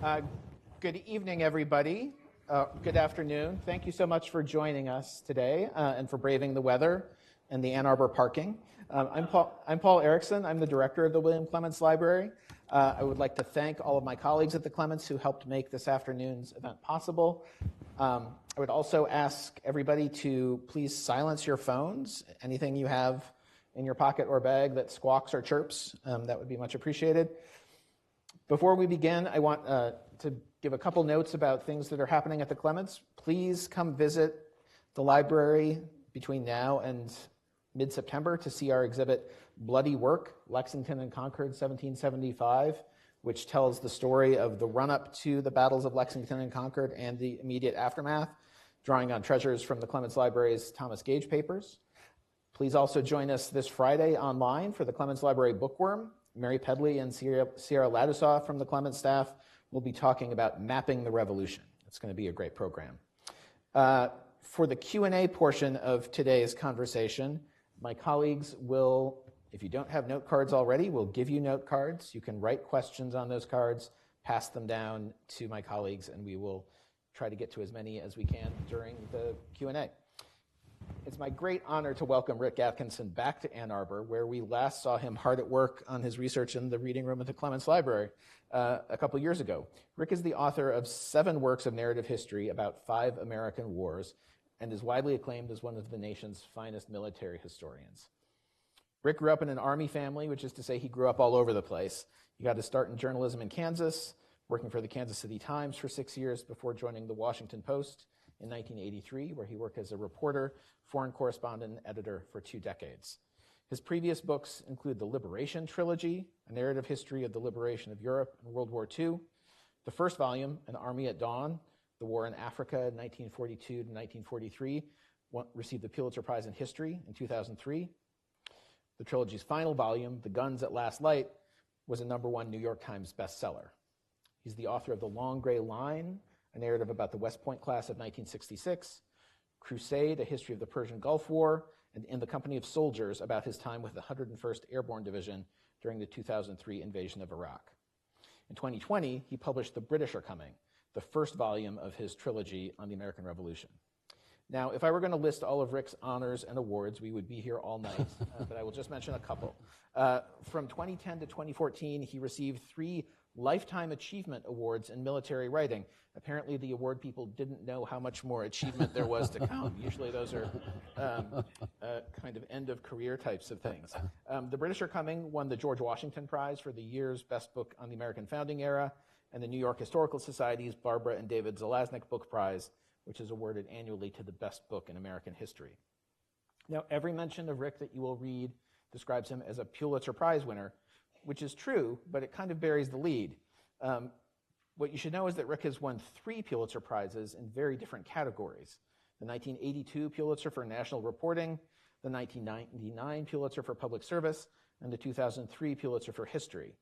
Uh, Good evening, everybody. Good afternoon. Thank you so much for joining us today and for braving the weather and the Ann Arbor parking. I'm Paul Erickson. I'm the director of the William Clements Library. I would like to thank all of my colleagues at the Clements who helped make this afternoon's event possible. I would also ask everybody to please silence your phones. Anything you have in your pocket or bag that squawks or chirps, that would be much appreciated. Before we begin, I want to give a couple notes about things that are happening at the Clements. Please come visit the library between now and mid-September to see our exhibit, Bloody Work, Lexington and Concord, 1775, which tells the story of the run-up to the battles of Lexington and Concord and the immediate aftermath, drawing on treasures from the Clements Library's Thomas Gage papers. Please also join us this Friday online for the Clements Library Bookworm. Mary Pedley and Sierra Ladusaw from the Clements staff will be talking about mapping the revolution. It's going to be a great program. For the Q&A portion of today's conversation, my colleagues will, if you don't have note cards already, will give you note cards. You can write questions on those cards, pass them down to my colleagues, and we will try to get to as many as we can during the Q&A. It's my great honor to welcome Rick Atkinson back to Ann Arbor, where we last saw him hard at work on his research in the reading room at the Clements Library a couple years ago. Rick is the author of 7 works of narrative history about 5 American wars and is widely acclaimed as one of the nation's finest military historians. Rick grew up in an Army family, which is to say he grew up all over the place. He got his start in journalism in Kansas, working for the Kansas City Times for 6 years before joining the Washington Post in 1983, where he worked as a reporter, foreign correspondent, and editor for 2 decades. His previous books include the Liberation Trilogy, a narrative history of the liberation of Europe in World War II, the first volume, An Army at Dawn, the War in Africa, 1942 to 1943, received the Pulitzer Prize in History in 2003. The trilogy's final volume, The Guns at Last Light, was a #1 New York Times bestseller. He's the author of The Long Gray Line, a narrative about the West Point class of 1966, Crusade, a history of the Persian Gulf War, and In the Company of Soldiers, about his time with the 101st Airborne Division during the 2003 invasion of Iraq. In 2020, he published The British Are Coming, the first volume of his trilogy on the American Revolution. Now, if I were going to list all of Rick's honors and awards, we would be here all night, but I will just mention a couple. From 2010 to 2014, he received 3 Lifetime Achievement Awards in military writing. Apparently, the award people didn't know how much more achievement there was to come. Usually those are kind of end-of-career types of things. The British Are Coming won the George Washington Prize for the year's best book on the American founding era, and the New York Historical Society's Barbara and David Zelaznik Book Prize, which is awarded annually to the best book in American history. Now, every mention of Rick that you will read describes him as a Pulitzer Prize winner, which is true, but it kind of buries the lead. What you should know is that Rick has won 3 Pulitzer Prizes in very different categories. The 1982 Pulitzer for National Reporting, the 1999 Pulitzer for Public Service, and the 2003 Pulitzer for History.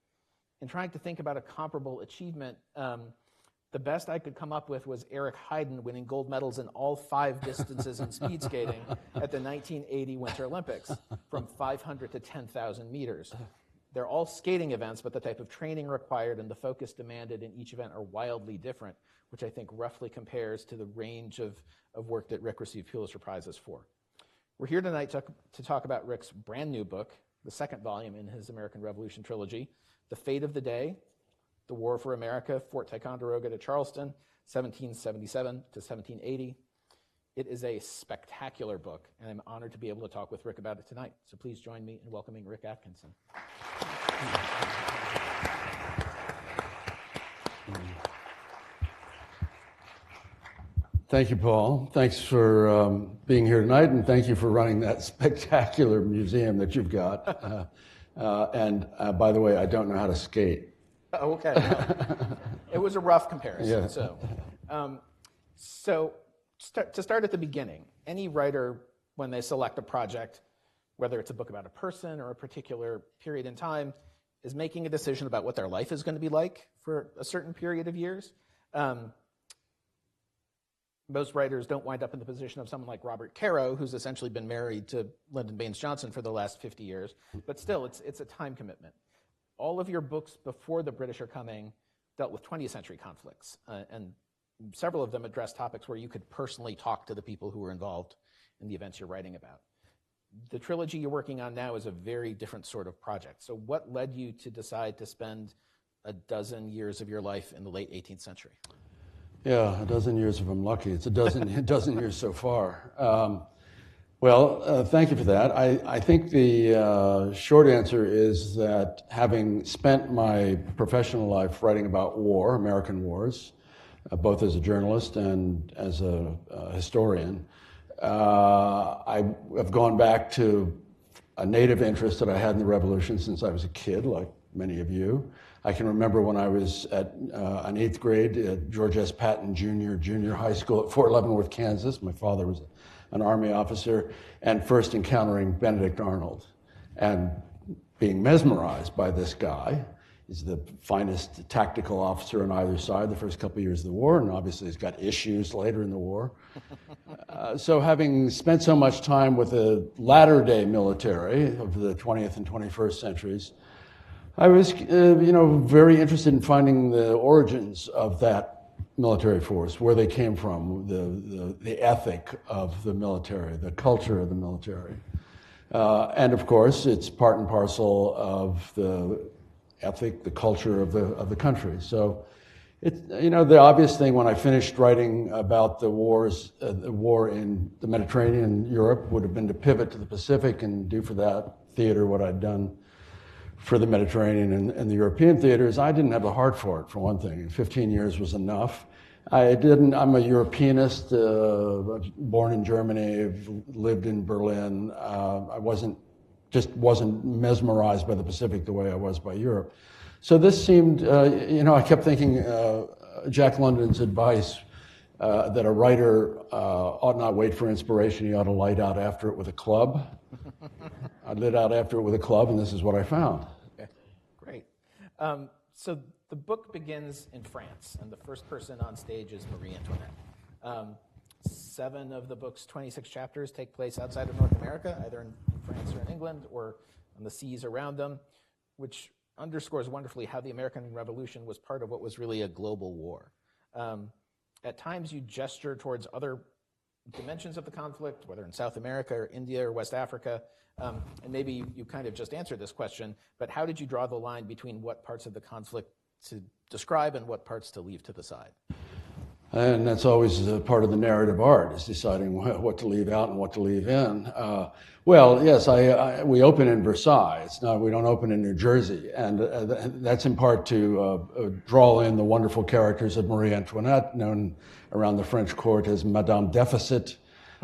In trying to think about a comparable achievement, the best I could come up with was Eric Heiden winning gold medals in all 5 distances in speed skating at the 1980 Winter Olympics, from 500 to 10,000 meters. They're all skating events, but the type of training required and the focus demanded in each event are wildly different, which I think roughly compares to the range of work that Rick received Pulitzer Prizes for. We're here tonight to talk about Rick's brand new book, the 2nd volume in his American Revolution Trilogy, The Fate of the Day, The War for America, Fort Ticonderoga to Charleston, 1777 to 1780. It is a spectacular book, and I'm honored to be able to talk with Rick about it tonight. So please join me in welcoming Rick Atkinson. Thank you, Paul. Thanks for being here tonight, and thank you for running that spectacular museum that you've got. And by the way, I don't know how to skate. Oh, okay. Well, it was a rough comparison. Yeah. So to start at the beginning, any writer, when they select a project, whether it's a book about a person or a particular period in time, is making a decision about what their life is going to be like for a certain period of years. Most writers don't wind up in the position of someone like Robert Caro, who's essentially been married to Lyndon Baines Johnson for the last 50 years, but still, it's a time commitment. All of your books before The British Are Coming dealt with 20th century conflicts, and several of them addressed topics where you could personally talk to the people who were involved in the events you're writing about. The trilogy you're working on now is a very different sort of project. So what led you to decide to spend a dozen years of your life in the late 18th century? Yeah, a dozen years if I'm lucky. It's a dozen years so far. Thank you for that. I think the short answer is that having spent my professional life writing about war, American wars, both as a journalist and as a historian, I have gone back to a native interest that I had in the Revolution since I was a kid, like many of you. I can remember when I was at an 8th grade at George S. Patton Junior High School at Fort Leavenworth, Kansas. My father was an Army officer, and first encountering Benedict Arnold and being mesmerized by this guy. He's the finest tactical officer on either side the first couple of years of the war, and obviously he's got issues later in the war. So having spent so much time with the latter-day military of the 20th and 21st centuries, I was, very interested in finding the origins of that military force, where they came from, the ethic of the military, the culture of the military. And of course, it's part and parcel of the ethic, the culture of the country. So, the obvious thing when I finished writing about the war in the Mediterranean, Europe, would have been to pivot to the Pacific and do for that theater what I'd done for the Mediterranean and the European theaters. I didn't have the heart for it, for one thing. 15 years was enough. I'm a Europeanist, born in Germany, lived in Berlin. I wasn't mesmerized by the Pacific the way I was by Europe. So this seemed, I kept thinking Jack London's advice that a writer ought not wait for inspiration, he ought to light out after it with a club. I lit out after it with a club, and this is what I found. Okay, great. So the book begins in France, and the first person on stage is Marie Antoinette. 7 of the book's 26 chapters take place outside of North America, either in France or in England, or on the seas around them, which underscores wonderfully how the American Revolution was part of what was really a global war. At times you gesture towards other dimensions of the conflict, whether in South America or India or West Africa, and maybe you kind of just answered this question, but how did you draw the line between what parts of the conflict to describe and what parts to leave to the side? And that's always a part of the narrative art, is deciding what to leave out and what to leave in. Yes, we open in Versailles. We don't open in New Jersey. And that's in part to draw in the wonderful characters of Marie Antoinette, known around the French court as Madame Deficit,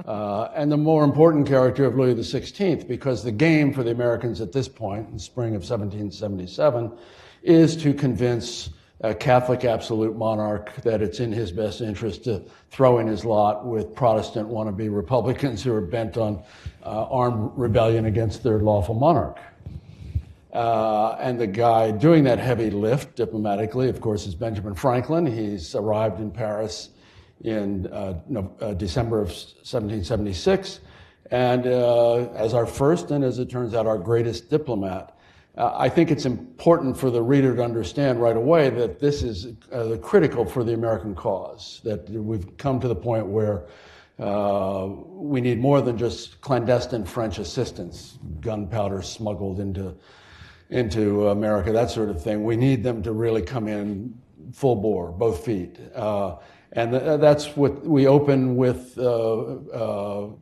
and the more important character of Louis XVI, because the game for the Americans at this point, in the spring of 1777, is to convince a Catholic absolute monarch that it's in his best interest to throw in his lot with Protestant wannabe Republicans who are bent on armed rebellion against their lawful monarch. And the guy doing that heavy lift diplomatically, of course, is Benjamin Franklin. He's arrived in Paris in December of 1776, and as our first, and as it turns out, our greatest diplomat. I think it's important for the reader to understand right away that this is critical for the American cause, that we've come to the point where we need more than just clandestine French assistance, gunpowder smuggled into America, that sort of thing. We need them to really come in full bore, both feet. And that's what we open with Louis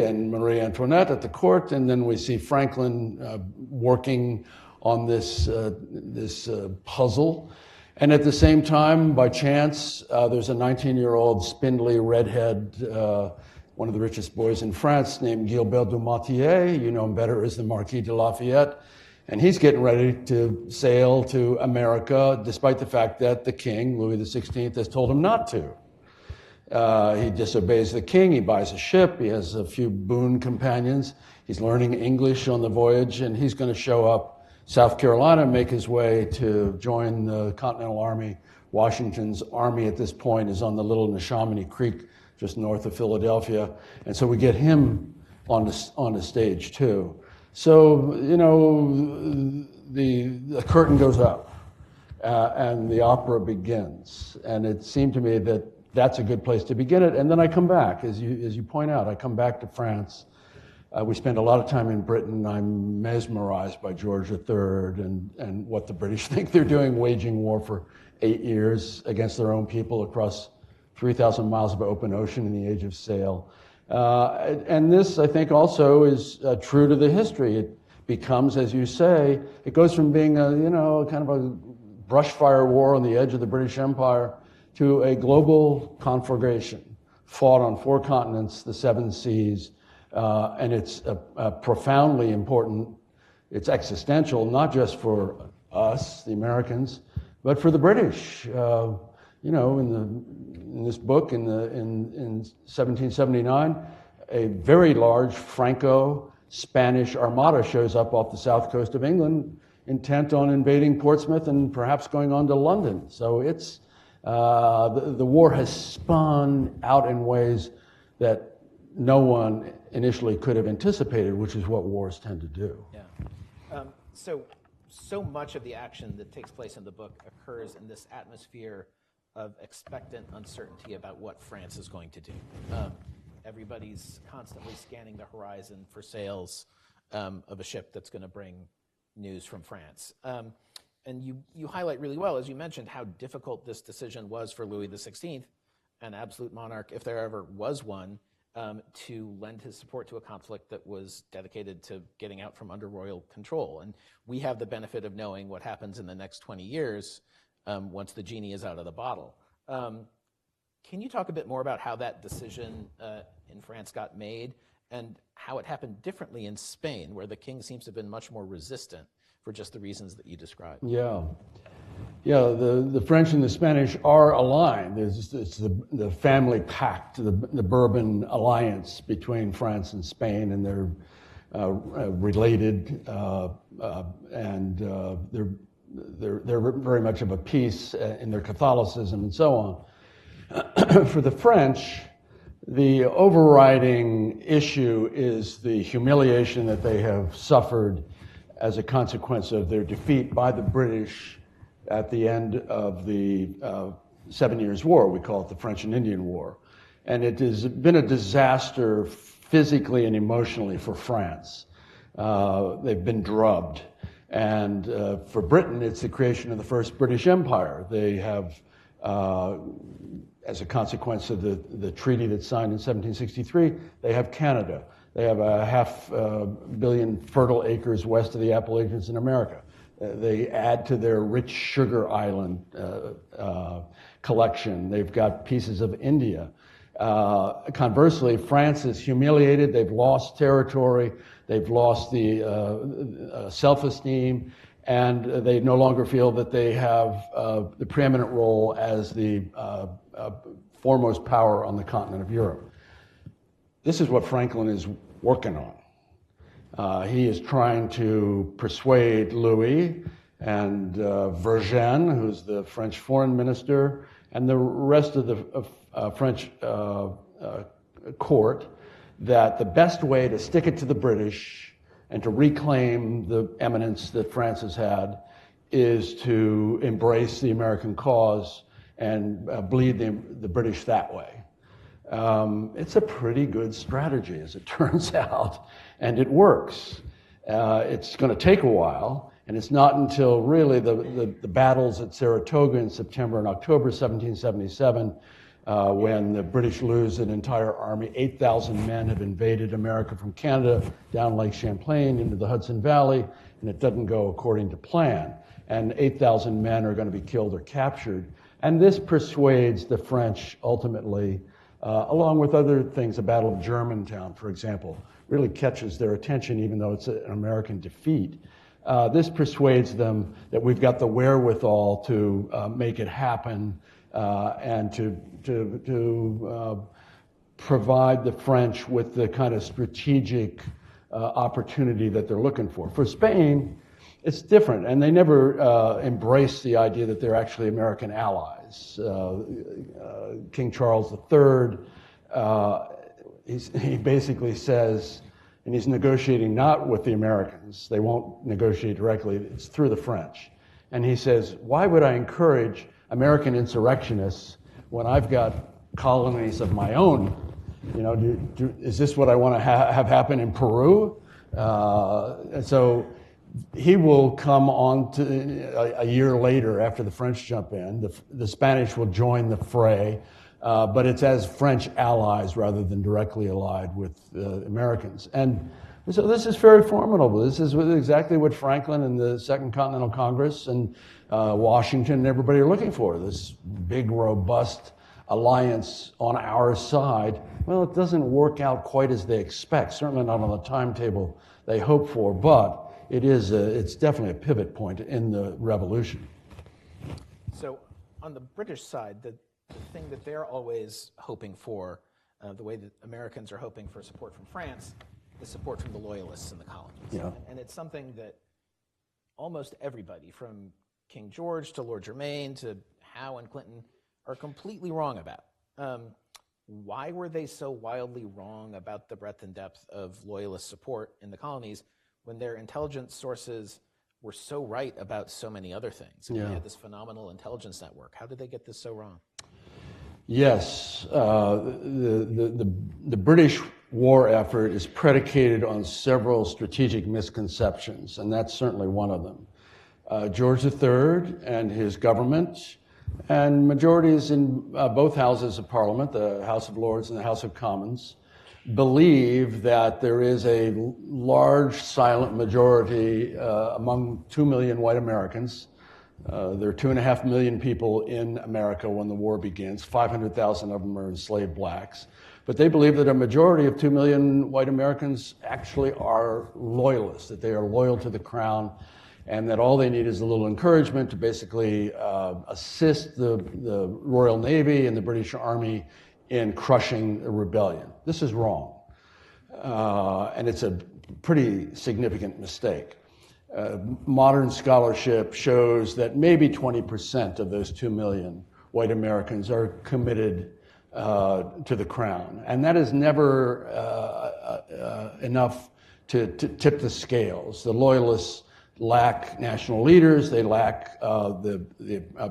and Marie Antoinette at the court, and then we see Franklin working on this puzzle. And at the same time, by chance, there's a 19-year-old spindly redhead, one of the richest boys in France, named Gilbert du Motier. You know him better as the Marquis de Lafayette. And he's getting ready to sail to America, despite the fact that the king, Louis XVI, has told him not to. He disobeys the king, he buys a ship, he has a few boon companions, he's learning English on the voyage, and he's going to show up South Carolina, make his way to join the Continental Army. Washington's army at this point is on the little Neshaminy Creek, just north of Philadelphia, and so we get him on the stage too. So, the curtain goes up. and the opera begins. And it seemed to me that that's a good place to begin it. And then I come back, as you point out, I come back to France. We spend a lot of time in Britain. I'm mesmerized by George III and what the British think they're doing, waging war for 8 years against their own people across 3,000 miles of open ocean in the age of sail. And this, I think, also is true to the history. It becomes, as you say, it goes from being kind of a brush fire war on the edge of the British Empire to a global conflagration fought on 4 continents, the 7 seas, and it's profoundly important. It's existential, not just for us, the Americans, but for the British. In this book, in 1779, a very large Franco-Spanish armada shows up off the south coast of England, intent on invading Portsmouth and perhaps going on to London. So it's the war has spun out in ways that no one initially could have anticipated, which is what wars tend to do. Yeah. So much of the action that takes place in the book occurs in this atmosphere of expectant uncertainty about what France is going to do. Everybody's constantly scanning the horizon for sails of a ship that's going to bring news from France. And you highlight really well, as you mentioned, how difficult this decision was for Louis XVI, an absolute monarch, if there ever was one, to lend his support to a conflict that was dedicated to getting out from under royal control. And we have the benefit of knowing what happens in the next 20 years once the genie is out of the bottle. Can you talk a bit more about how that decision in France got made and how it happened differently in Spain, where the king seems to have been much more resistant for just the reasons that you described? Yeah. The French and the Spanish are aligned. It's the family pact, the Bourbon alliance between France and Spain, and they're related, and they're very much of a piece in their Catholicism and so on. For the French, the overriding issue is the humiliation that they have suffered as a consequence of their defeat by the British at the end of the 7 Years' War. We call it the French and Indian War. And it has been a disaster physically and emotionally for France. They've been drubbed. And for Britain, it's the creation of the first British Empire. They have, as a consequence of the treaty that's signed in 1763, they have Canada. They have a 500 million fertile acres west of the Appalachians in America. They add to their rich sugar island collection. They've got pieces of India. Conversely, France is humiliated. They've lost territory. They've lost the self-esteem, and they no longer feel that they have the preeminent role as the foremost power on the continent of Europe. This is what Franklin is working on. He is trying to persuade Louis and Vergennes, who's the French foreign minister, and the rest of the French court, that the best way to stick it to the British and to reclaim the eminence that France has had is to embrace the American cause and bleed the British that way. It's a pretty good strategy, as it turns out, and it works. It's going to take a while, and it's not until really the battles at Saratoga in September and October 1777 when the British lose an entire army. 8,000 men have invaded America from Canada down Lake Champlain into the Hudson Valley, and it doesn't go according to plan. And 8,000 men are going to be killed or captured. And this persuades the French ultimately, along with other things. The Battle of Germantown, for example, really catches their attention, even though it's an American defeat. This persuades them that we've got the wherewithal to make it happen and to provide the French with the kind of strategic opportunity that they're looking for. For Spain, it's different, and they never embrace the idea that they're actually American allies. King Charles III, he basically says, and he's negotiating not with the Americans, they won't negotiate directly, it's through the French. And he says, why would I encourage American insurrectionists when I've got colonies of my own? You know, is this what I want to have happen in Peru? And so he will come on to a year later after the French jump in. The Spanish will join the fray, but it's as French allies rather than directly allied with Americans. And so this is very formidable. This is exactly what Franklin and the Second Continental Congress and Washington and everybody are looking for, this big, robust alliance on our side. Well, it doesn't work out quite as they expect, certainly not on the timetable they hope for, but it's definitely a pivot point in the revolution. So on the British side, the thing that they're always hoping for, the way that Americans are hoping for support from France, is support from the loyalists in the colonies. Yeah. And it's something that almost everybody, from King George to Lord Germain to Howe and Clinton, are completely wrong about. Why were they so wildly wrong about the breadth and depth of loyalist support in the colonies when their intelligence sources were so right about so many other things? And they had this phenomenal intelligence network. How did they get this so wrong? Yes, the British war effort is predicated on several strategic misconceptions, and that's certainly one of them. George III and his government and majorities in both houses of Parliament, the House of Lords and the House of Commons, believe that there is a large silent majority among 2 million white Americans. There are 2.5 million people in America when the war begins. 500,000 of them are enslaved blacks. But they believe that a majority of 2 million white Americans actually are loyalists, that they are loyal to the crown, and that all they need is a little encouragement to basically assist the Royal Navy and the British Army in crushing a rebellion. This is wrong, and it's a pretty significant mistake. Modern scholarship shows that maybe 20% of those 2 million white Americans are committed to the crown, and that is never enough to tip the scales. The loyalists lack national leaders. They lack the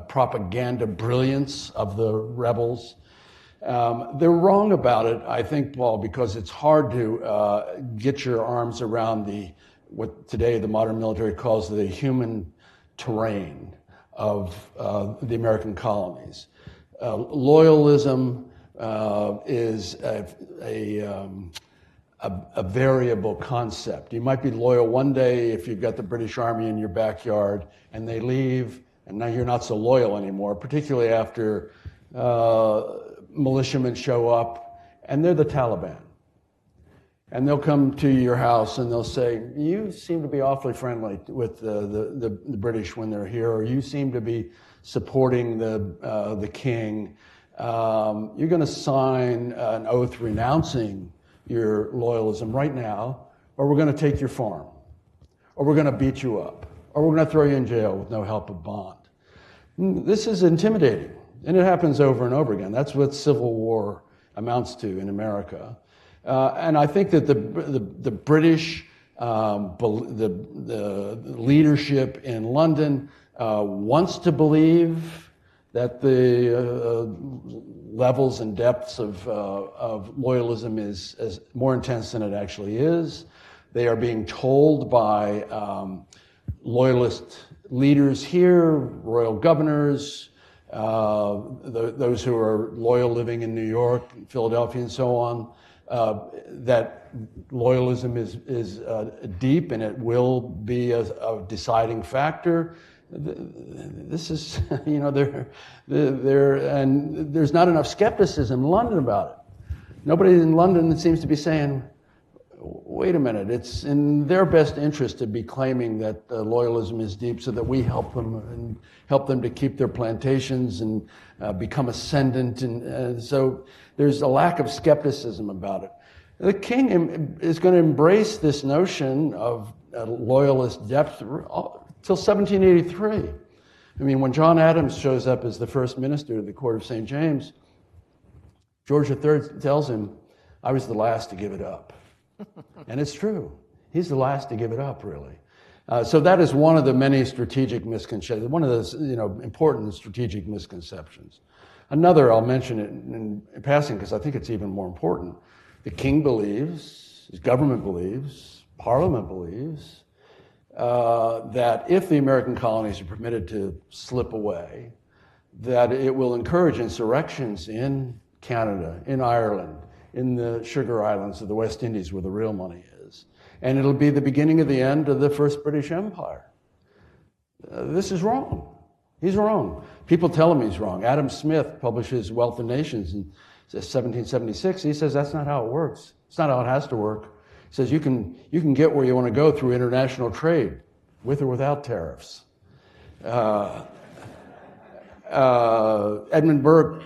propaganda brilliance of the rebels. They're wrong about it, I think, Paul, because it's hard to get your arms around what today the modern military calls the human terrain of the American colonies. Loyalism is a variable concept. You might be loyal one day if you've got the British Army in your backyard and they leave, and now you're not so loyal anymore, particularly after militiamen show up and they're the Taliban. And they'll come to your house and they'll say, you seem to be awfully friendly with the British when they're here, or you seem to be supporting the king. You're going to sign an oath renouncing your loyalism right now, or we're going to take your farm, or we're going to beat you up, or we're going to throw you in jail with no help of bond. This is intimidating, and it happens over and over again. That's what civil war amounts to in America. And I think that the British, the leadership in London wants to believe that the levels and depths of loyalism is more intense than it actually is. They are being told by loyalist leaders here, royal governors, those who are loyal living in New York, Philadelphia, and so on, that loyalism is deep and it will be a deciding factor. This is, and there's not enough skepticism in London about it. Nobody in London seems to be saying, wait a minute, it's in their best interest to be claiming that loyalism is deep so that we help them and help them to keep their plantations and become ascendant. And so there's a lack of skepticism about it. The king is going to embrace this notion of loyalist depth till 1783. I mean, when John Adams shows up as the first minister to the court of St. James, George III tells him, I was the last to give it up. And it's true. He's the last to give it up, really. So that is one of the many strategic misconceptions, one of the important strategic misconceptions. Another, I'll mention it in passing because I think it's even more important. The king believes, his government believes, Parliament believes, that if the American colonies are permitted to slip away, that it will encourage insurrections in Canada, in Ireland, in the Sugar Islands of the West Indies where the real money is. And it'll be the beginning of the end of the First British Empire. This is wrong. He's wrong. People tell him he's wrong. Adam Smith publishes Wealth of Nations in 1776. He says that's not how it works. It's not how it has to work. He says you can get where you want to go through international trade, with or without tariffs. Edmund Burke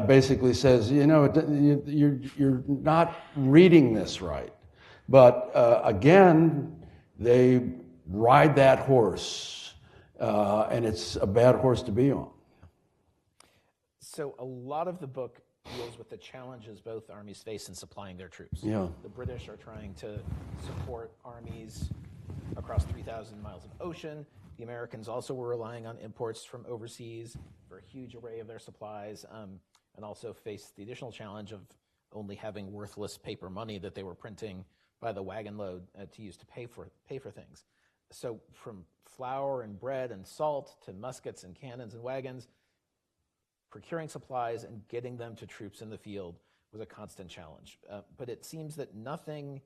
basically says, you're not reading this right. But again, they ride that horse, and it's a bad horse to be on. So a lot of the book deals with the challenges both armies face in supplying their troops. Yeah. The British are trying to support armies across 3,000 miles of ocean. The Americans also were relying on imports from overseas for a huge array of their supplies, and also faced the additional challenge of only having worthless paper money that they were printing by the wagon load to use to pay for things. So from flour and bread and salt to muskets and cannons and wagons, procuring supplies and getting them to troops in the field was a constant challenge. But it seems that nothing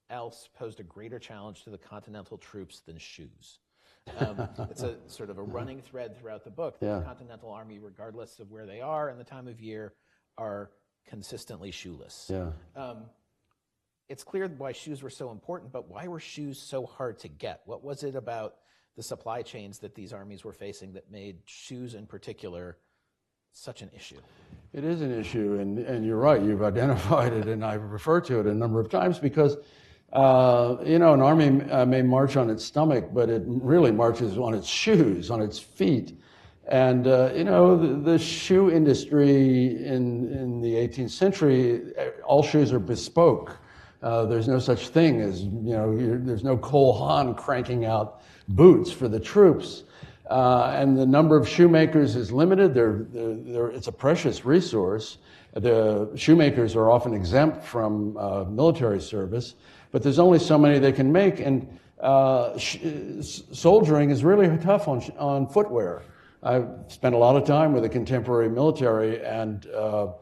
else posed a greater challenge to the Continental troops than shoes. It's a sort of a running thread throughout the book. Yeah. The Continental Army, regardless of where they are and the time of year, are consistently shoeless. Yeah. It's clear why shoes were so important, but why were shoes so hard to get? What was it about the supply chains that these armies were facing that made shoes in particular such an issue? It is an issue, and you're right, you've identified it, and I've referred to it a number of times because, an army may march on its stomach, but it really marches on its shoes, on its feet. And, the shoe industry in the 18th century, all shoes are bespoke. There's no such thing as, there's no Cole Haan cranking out boots for the troops. And the number of shoemakers is limited. It's a precious resource. The shoemakers are often exempt from military service, but there's only so many they can make. And soldiering is really tough on footwear. I've spent a lot of time with the contemporary military, and a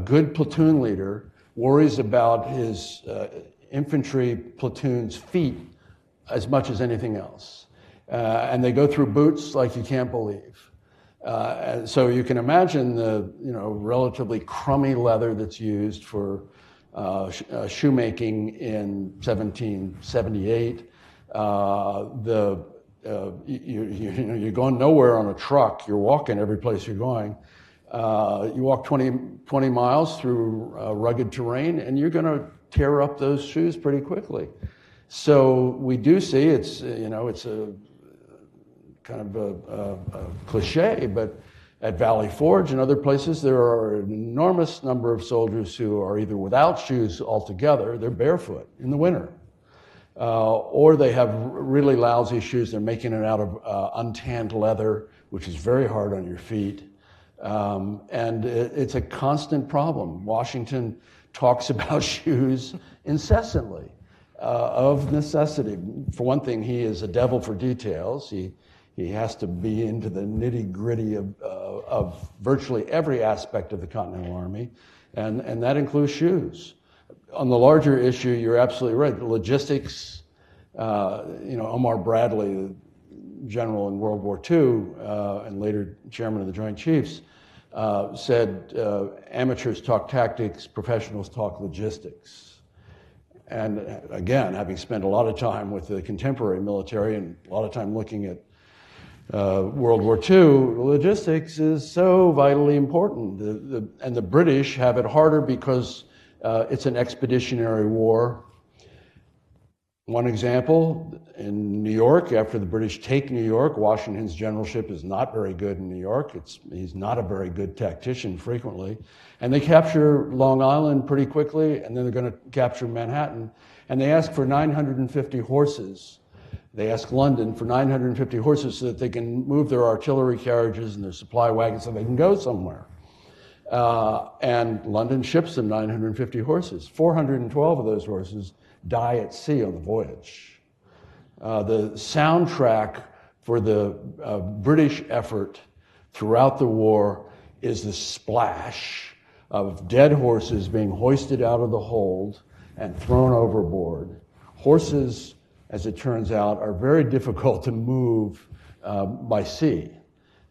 good platoon leader worries about his infantry platoon's feet as much as anything else. And they go through boots like you can't believe. And so you can imagine the relatively crummy leather that's used for shoemaking in 1778. You're going nowhere on a truck. You're walking every place you're going. You walk 20 miles through rugged terrain, and you're going to tear up those shoes pretty quickly. So we do see it's a kind of a cliche, but at Valley Forge and other places, there are an enormous number of soldiers who are either without shoes altogether, they're barefoot in the winter, or they have really lousy shoes. They're making it out of untanned leather, which is very hard on your feet. And it's a constant problem. Washington talks about shoes incessantly, of necessity. For one thing, he is a devil for details. He has to be into the nitty-gritty of virtually every aspect of the Continental Army, and that includes shoes. On the larger issue, you're absolutely right. The logistics, Omar Bradley, the general in World War II, and later chairman of the Joint Chiefs, said amateurs talk tactics, professionals talk logistics. And again, having spent a lot of time with the contemporary military and a lot of time looking at World War II, logistics is so vitally important. And the British have it harder because it's an expeditionary war. One example, in New York, after the British take New York, Washington's generalship is not very good in New York. He's not a very good tactician frequently. And they capture Long Island pretty quickly, and then they're going to capture Manhattan. And they ask for 950 horses. They ask London for 950 horses so that they can move their artillery carriages and their supply wagons so they can go somewhere. And London ships them 950 horses. 412 of those horses die at sea on the voyage. The soundtrack for the British effort throughout the war is the splash of dead horses being hoisted out of the hold and thrown overboard. Horses, as it turns out, are very difficult to move by sea,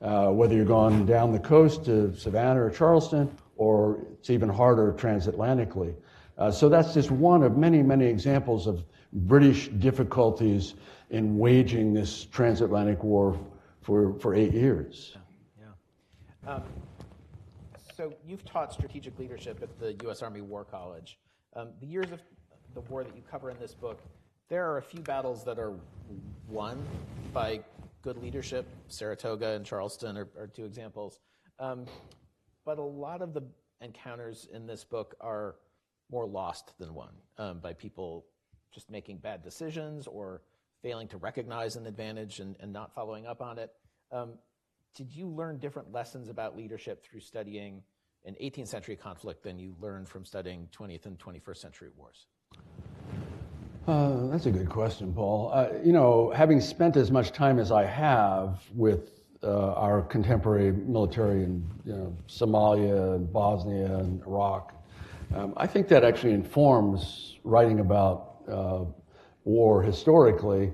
whether you're going down the coast to Savannah or Charleston, or it's even harder transatlantically. So that's just one of many, many examples of British difficulties in waging this transatlantic war for 8 years. Yeah. So you've taught strategic leadership at the U.S. Army War College. The years of the war that you cover in this book, there are a few battles that are won by good leadership. Saratoga and Charleston are two examples. But a lot of the encounters in this book are more lost than won by people just making bad decisions or failing to recognize an advantage and not following up on it. Did you learn different lessons about leadership through studying an 18th century conflict than you learned from studying 20th and 21st century wars? That's a good question, Paul. Having spent as much time as I have with our contemporary military in Somalia and Bosnia and Iraq, I think that actually informs writing about war historically.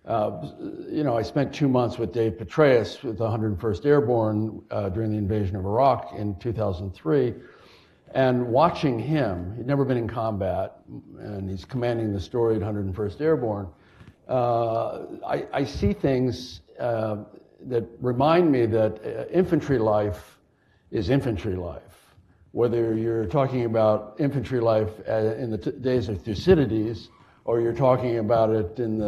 I spent 2 months with Dave Petraeus with the 101st Airborne during the invasion of Iraq in 2003. And watching him, he'd never been in combat, and he's commanding the storied 101st Airborne, I see things that remind me that infantry life is infantry life. Whether you're talking about infantry life in the days of Thucydides, or you're talking about it in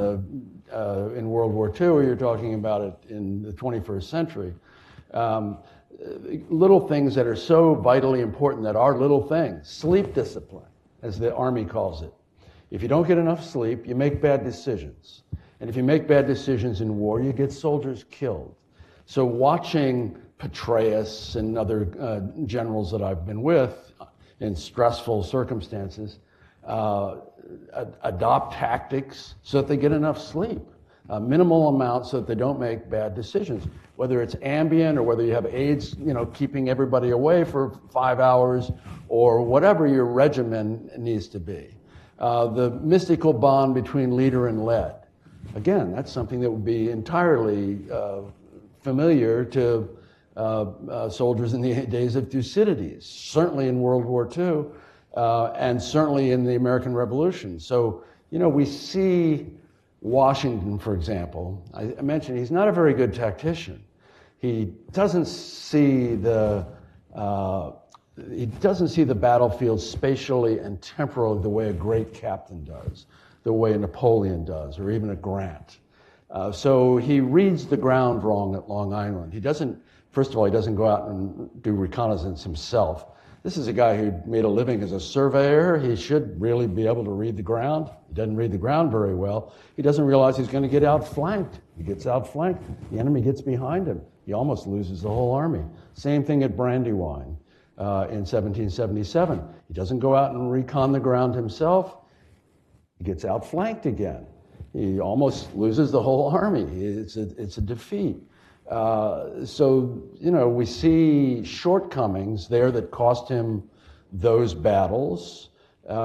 World War II, or you're talking about it in the 21st century. Little things that are so vitally important that are little things. Sleep discipline, as the Army calls it. If you don't get enough sleep, you make bad decisions. And if you make bad decisions in war, you get soldiers killed. So watching Petraeus and other generals that I've been with in stressful circumstances adopt tactics so that they get enough sleep. Minimal amounts so that they don't make bad decisions. Whether it's Ambien or whether you have aides, keeping everybody away for 5 hours, or whatever your regimen needs to be. The mystical bond between leader and led. Again, that's something that would be entirely familiar to soldiers in the days of Thucydides, certainly in World War II, and certainly in the American Revolution. So, we see Washington, for example. I mentioned he's not a very good tactician. He doesn't see the battlefield spatially and temporally the way a great captain does, the way a Napoleon does, or even a Grant. So he reads the ground wrong at Long Island. First of all, he doesn't go out and do reconnaissance himself. This is a guy who made a living as a surveyor. He should really be able to read the ground. He doesn't read the ground very well. He doesn't realize he's going to get outflanked. He gets outflanked. The enemy gets behind him. He almost loses the whole army. Same thing at Brandywine in 1777. He doesn't go out and recon the ground himself. He gets outflanked again. He almost loses the whole army. It's a defeat. So, we see shortcomings there that cost him those battles. He's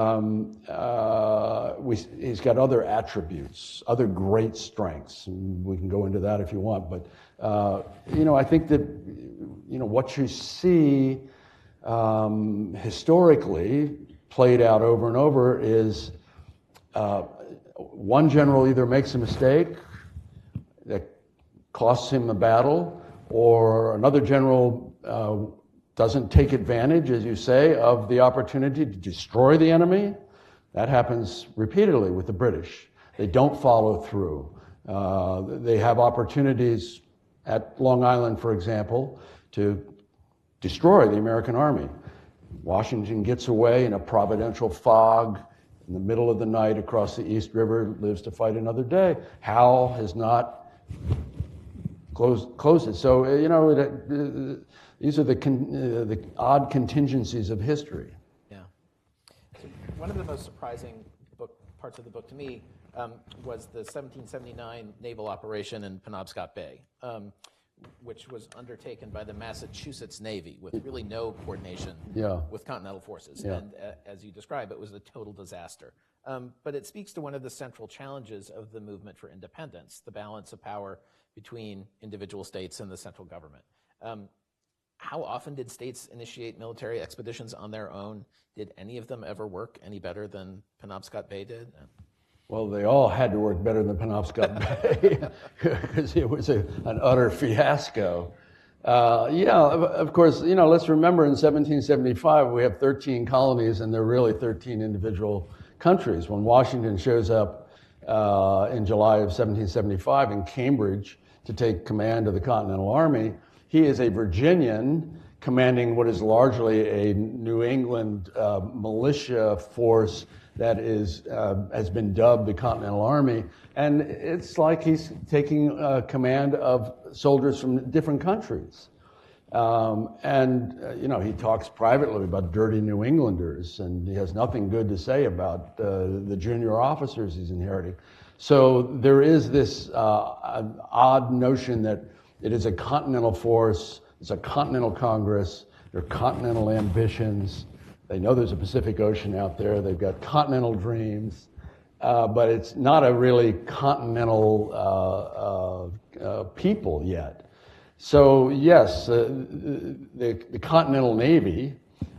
got other attributes, other great strengths. And we can go into that if you want. But, I think that, what you see historically played out over and over is one general either makes a mistake that costs him the battle, or another general doesn't take advantage, as you say, of the opportunity to destroy the enemy. That happens repeatedly with the British. They don't follow through. They have opportunities at Long Island, for example, to destroy the American army. Washington gets away in a providential fog in the middle of the night across the East River, lives to fight another day. Hal has not closed it. So, these are the odd contingencies of history. Yeah. So one of the most surprising parts of the book to me was the 1779 naval operation in Penobscot Bay, which was undertaken by the Massachusetts Navy with really no coordination with Continental forces. Yeah. And as you describe, it was a total disaster. But it speaks to one of the central challenges of the movement for independence, the balance of power between individual states and the central government. How often did states initiate military expeditions on their own? Did any of them ever work any better than Penobscot Bay did? Well, they all had to work better than Penobscot Bay because it was an utter fiasco. Of course, let's remember in 1775 we have 13 colonies and they're really 13 individual countries. When Washington shows up in July of 1775 in Cambridge to take command of the Continental Army, he is a Virginian commanding what is largely a New England militia force that has been dubbed the Continental Army. And it's like he's taking command of soldiers from different countries. He talks privately about dirty New Englanders, and he has nothing good to say about the junior officers he's inheriting. So there is this odd notion that it is a continental force, it's a continental Congress, there are continental ambitions. They know there's a Pacific Ocean out there, they've got continental dreams, but it's not a really continental people yet. So yes, the Continental Navy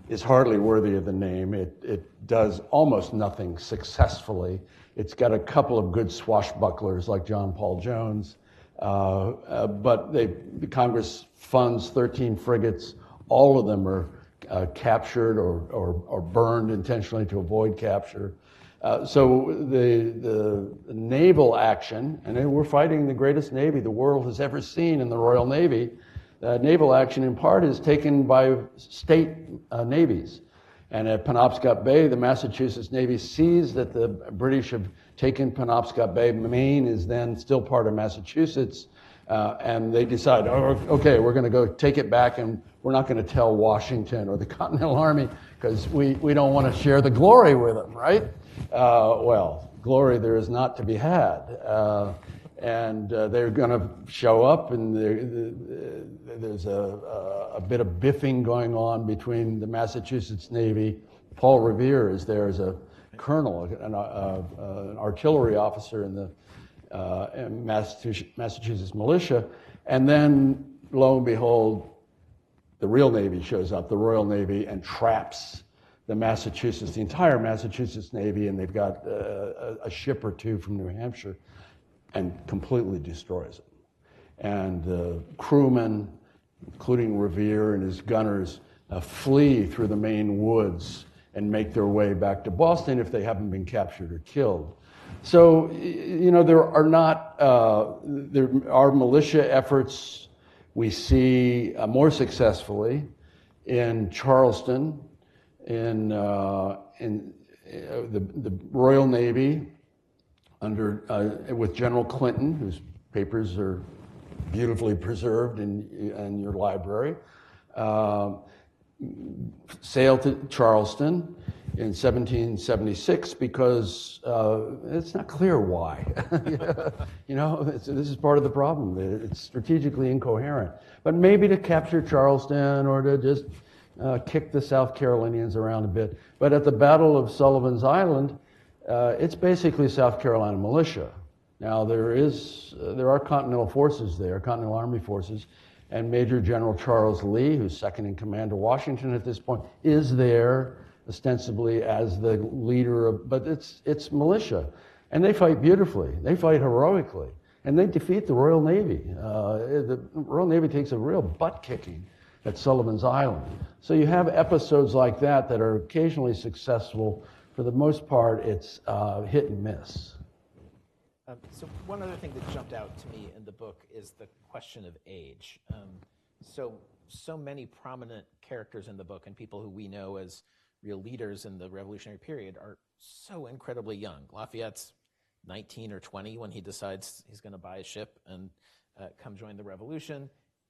is hardly worthy of the name. It does almost nothing successfully. It's got a couple of good swashbucklers like John Paul Jones, but the Congress funds 13 frigates. All of them are captured or burned intentionally to avoid capture. So the naval action, and we're fighting the greatest navy the world has ever seen in the Royal Navy. Naval action in part is taken by state navies. And at Penobscot Bay, the Massachusetts Navy sees that the British have taken Penobscot Bay. Maine is then still part of Massachusetts. And they decide, okay, we're going to go take it back, and we're not going to tell Washington or the Continental Army because we don't want to share the glory with them, right? Well, glory there is not to be had. And they're going to show up, and there's a bit of biffing going on between the Massachusetts Navy. Paul Revere is there as a colonel, an artillery officer in the Massachusetts militia. And then, lo and behold, the real Navy shows up, the Royal Navy, and traps the entire Massachusetts Navy, and they've got a ship or two from New Hampshire, and completely destroys it. And the crewmen, including Revere and his gunners, flee through the Maine woods and make their way back to Boston if they haven't been captured or killed. So, there are militia efforts we see more successfully in Charleston, in the Royal Navy, with General Clinton, whose papers are beautifully preserved in your library, sailed to Charleston in 1776 because it's not clear why. This is part of the problem. It's strategically incoherent. But maybe to capture Charleston or to just kick the South Carolinians around a bit. But at the Battle of Sullivan's Island, it's basically South Carolina militia. Now there are Continental forces there, Continental Army forces, and Major General Charles Lee, who's second in command to Washington at this point, is there ostensibly as the leader of, but it's militia. And they fight beautifully, they fight heroically, and they defeat the Royal Navy. The Royal Navy takes a real butt kicking at Sullivan's Island. So you have episodes like that are occasionally successful. For the most part, it's hit and miss. So one other thing that jumped out to me in the book is the question of age. So many prominent characters in the book and people who we know as real leaders in the revolutionary period are so incredibly young. Lafayette's 19 or 20 when he decides he's going to buy a ship and come join the revolution.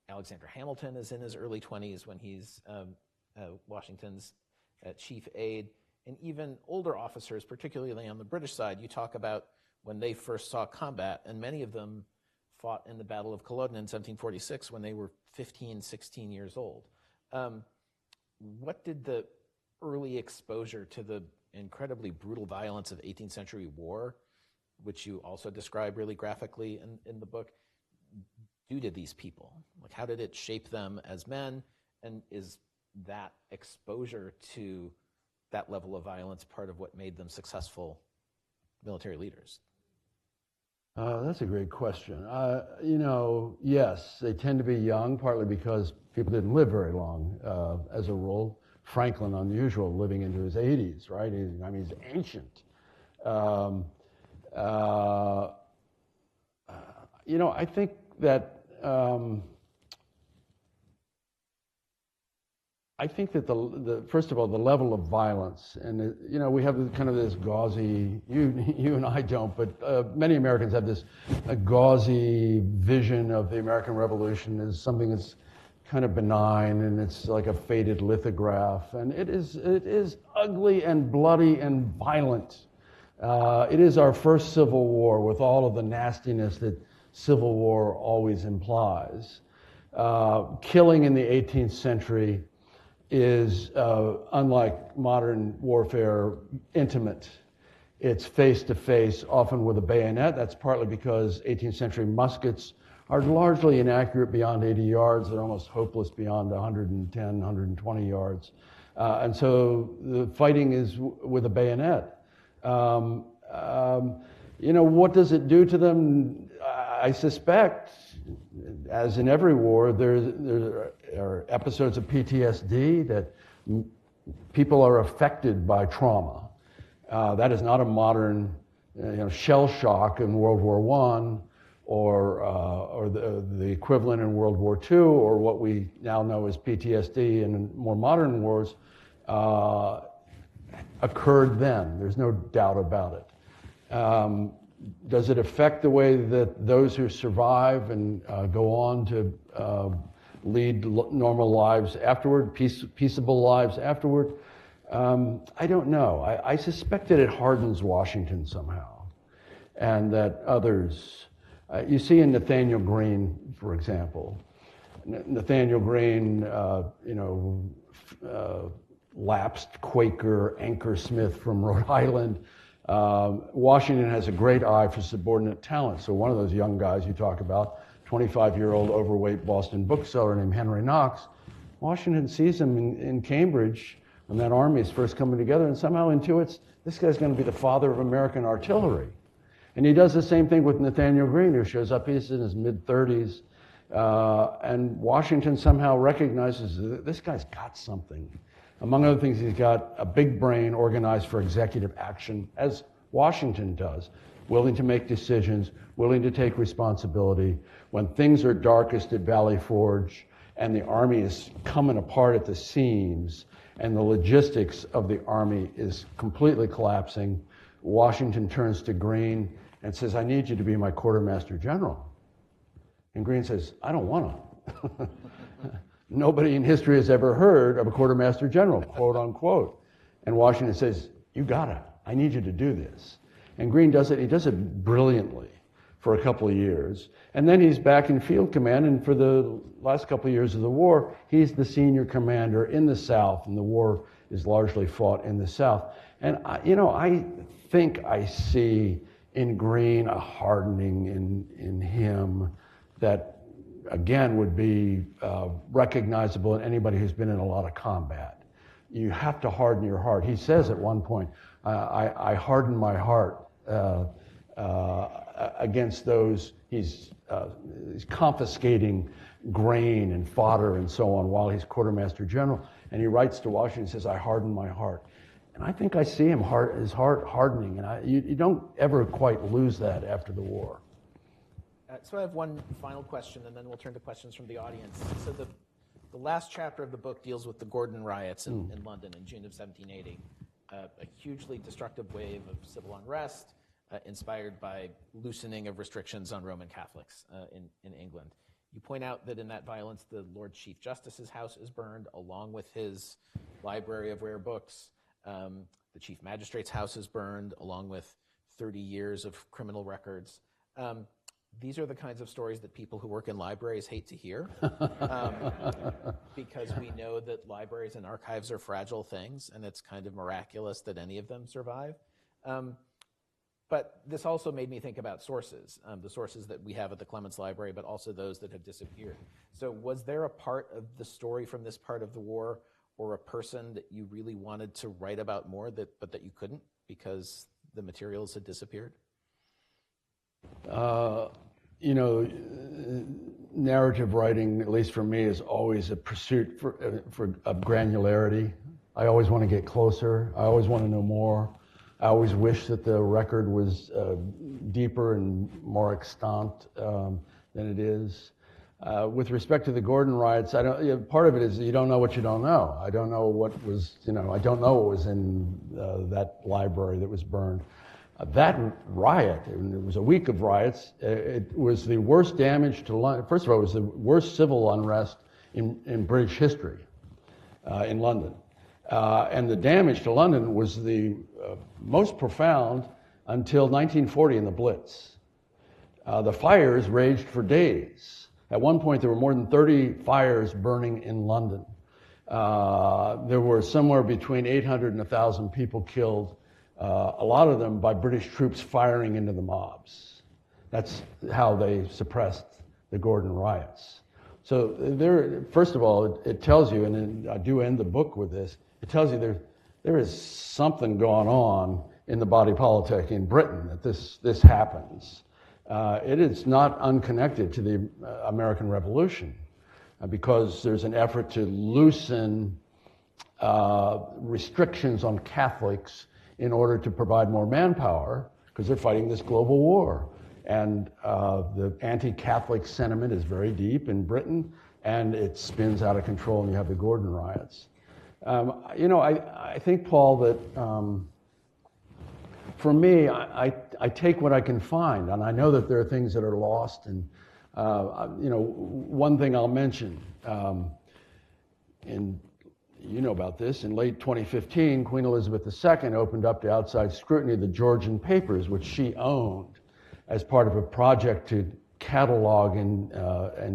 Alexander Hamilton is in his early 20s when he's Washington's chief aide. And even older officers, particularly on the British side, you talk about when they first saw combat, and many of them fought in the Battle of Culloden in 1746 when they were 15, 16 years old. What did the early exposure to the incredibly brutal violence of 18th century war, which you also describe really graphically in the book, do to these people? Like, how did it shape them as men? And is that exposure to that level of violence part of what made them successful military leaders? That's a great question. Yes, they tend to be young, partly because people didn't live very long, as a rule. Franklin, unusual, living into his 80s, right? He's ancient. I think that the first of all, the level of violence, and we have kind of this gauzy, you and I don't, but many Americans have this gauzy vision of the American Revolution as something that's kind of benign, and it's like a faded lithograph, and it is ugly and bloody and violent. It is our first civil war with all of the nastiness that civil war always implies. Killing in the 18th century is, unlike modern warfare, intimate. It's face-to-face, often with a bayonet. That's partly because 18th century muskets are largely inaccurate beyond 80 yards. They're almost hopeless beyond 110, 120 yards. And so the fighting is with a bayonet. What does it do to them? I suspect, as in every war, there are episodes of PTSD that people are affected by trauma. That is not a modern, shell shock in World War I, or the equivalent in World War II, or what we now know as PTSD in more modern wars, occurred then. There's no doubt about it. Does it affect the way that those who survive and go on to lead normal lives afterward, peaceable lives afterward? I don't know. I suspect that it hardens Washington somehow, and that others. You see in Nathaniel Greene, for example. Nathaniel Greene, lapsed Quaker anchor smith from Rhode Island. Washington has a great eye for subordinate talent. So one of those young guys you talk about, 25-year-old overweight Boston bookseller named Henry Knox, Washington sees him in Cambridge when that army is first coming together and somehow intuits this guy's going to be the father of American artillery. And he does the same thing with Nathaniel Greene, who shows up, he's in his mid-30s, and Washington somehow recognizes that this guy's got something. Among other things, he's got a big brain organized for executive action, as Washington does, willing to make decisions, willing to take responsibility. When things are darkest at Valley Forge and the army is coming apart at the seams and the logistics of the army is completely collapsing, Washington turns to Greene and says, I need you to be my quartermaster general. And Greene says, I don't want to. Nobody in history has ever heard of a quartermaster general, quote unquote. And Washington says, you gotta, I need you to do this. And Greene does it, he does it brilliantly for a couple of years. And then he's back in field command, and for the last couple of years of the war, he's the senior commander in the South, and the war is largely fought in the South. And I think I see in Greene a hardening in him that, again, would be recognizable in anybody who's been in a lot of combat. You have to harden your heart. He says at one point, I harden my heart against those. He's confiscating grain and fodder and so on while he's quartermaster general. And he writes to Washington and says, I harden my heart. And I think I see his heart hardening. And you don't ever quite lose that after the war. So I have one final question, and then we'll turn to questions from the audience. So the The last chapter of the book deals with the Gordon riots in London in June of 1780, a hugely destructive wave of civil unrest inspired by loosening of restrictions on Roman Catholics in England. You point out that in that violence, the Lord Chief Justice's house is burned, along with his library of rare books. The Chief Magistrate's house is burned, along with 30 years of criminal records. These are the kinds of stories that people who work in libraries hate to hear, because we know that libraries and archives are fragile things, and it's kind of miraculous that any of them survive. But this also made me think about sources, the sources that we have at the Clements Library, but also those that have disappeared. So was there a part of the story from this part of the war, or a person that you really wanted to write about more, but that you couldn't because the materials had disappeared? Narrative writing, at least for me, is always a pursuit of granularity. I always want to get closer. I always want to know more. I always wish that the record was deeper and more extant than it is. With respect to the Gordon riots, part of it is you don't know what you don't know. I don't know what was, I don't know what was in that library that was burned. That riot, it was a week of riots, it was the worst damage to London. First of all, it was the worst civil unrest in British history in London. And the damage to London was the most profound until 1940 in the Blitz. The fires raged for days. At one point, there were more than 30 fires burning in London. There were somewhere between 800 and 1,000 people killed, a lot of them by British troops firing into the mobs. That's how they suppressed the Gordon riots. So there, first of all, it tells you, and I do end the book with this, it tells you there is something going on in the body politic in Britain that this happens. It is not unconnected to the American Revolution because there's an effort to loosen restrictions on Catholics in order to provide more manpower because they're fighting this global war. And the anti-Catholic sentiment is very deep in Britain, and it spins out of control, and you have the Gordon riots. I think, Paul, that for me, I take what I can find, and I know that there are things that are lost. And one thing I'll mention, you know about this, in late 2015, Queen Elizabeth II opened up to outside scrutiny the Georgian papers, which she owned, as part of a project to catalog and